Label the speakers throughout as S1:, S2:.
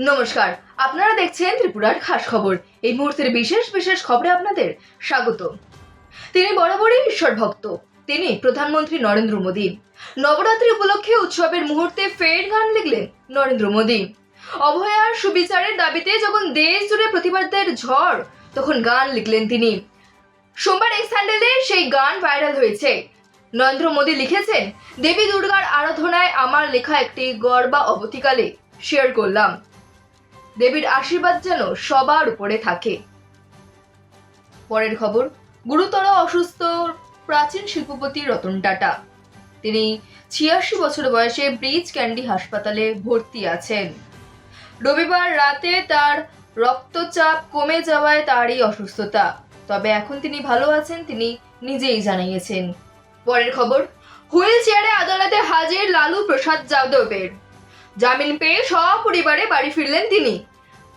S1: নমস্কার, আপনারা দেখছেন ত্রিপুরার খাস খবর। এই মুহূর্তের বিশেষ বিশেষ খবরে আপনাদের স্বাগত। তিনি বরাবরই ঈশ্বর ভক্ত, তিনি প্রধানমন্ত্রী নরেন্দ্র মোদী। নবরাত্রি উপলক্ষে উৎসবের মুহূর্তে ফের গান লিখলেন নরেন্দ্র মোদী। অভয়ার সুবিচারের দাবিতে যখন দেশ জুড়ে প্রতিবাদের ঝড়, তখন গান লিখলেন তিনি। সোমবার এক্স হ্যান্ডেলে সেই গান ভাইরাল হয়েছে। নরেন্দ্র মোদী লিখেছেন, দেবী দুর্গার আরাধনায় আমার লেখা একটি গর্বা অবতীকালে শেয়ার করলাম। দেবীর আশীর্বাদ যেন সবার উপরে থাকে। পরের খবর, গুরুতর অসুস্থ প্রাচীন শিল্পপতি রতন টাটা। তিনি ৮৬ বছর বয়সে ব্রিজ ক্যান্ডি হাসপাতালে ভর্তি আছেন। রবিবার রাতে তার রক্তচাপ কমে যাওয়ায় তারই অসুস্থতা, তবে এখন তিনি ভালো আছেন, তিনি নিজেই জানিয়েছেন। পরের খবর, হুইল চেয়ারে আদালতে হাজির লালু প্রসাদ যাদবের। জামিন পেয়ে সপরিবারে বাড়ি ফিরলেন তিনি।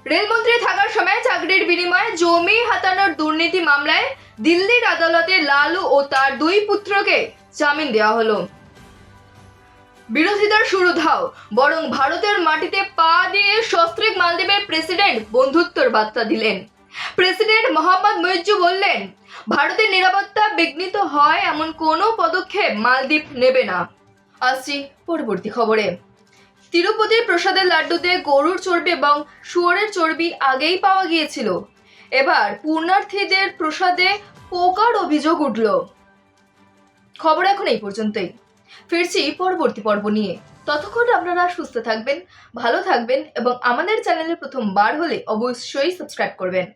S1: রেলমন্ত্রী থাকার সময় চাকরির বিনিময়ে জমি হাতানোর দুর্নীতি মামলায় দিল্লির আদালতে লালু ও তার দুই পুত্রকে জামিন দেওয়া হলো। বিরোধীদের শুরু ধাও, বরং ভারতের মাটিতে পা দিয়ে সস্ত্রীক মালদ্বীপের প্রেসিডেন্ট বন্ধুত্বর বার্তা দিলেন। প্রেসিডেন্ট মোহাম্মদ মুইজ্জু বললেন, ভারতের নিরাপত্তা বিঘ্নিত হয় এমন কোনো পদক্ষেপ মালদ্বীপ নেবে না। আসছি পরবর্তী খবরে। তিরুপতির প্রসাদের লাড্ডুতে গরুর চর্বি এবং শুয়োরের চর্বি আগেই পাওয়া গিয়েছিল। এবার পুণ্যার্থীদের প্রসাদে পোকার অভিযোগ উঠল। খবর এখন এই পর্যন্তই। ফিরছি পরবর্তী পর্ব নিয়ে। ততক্ষণ আপনারা সুস্থ থাকবেন, ভালো থাকবেন এবং আমাদের চ্যানেলে প্রথমবার হলে অবশ্যই সাবস্ক্রাইব করবেন।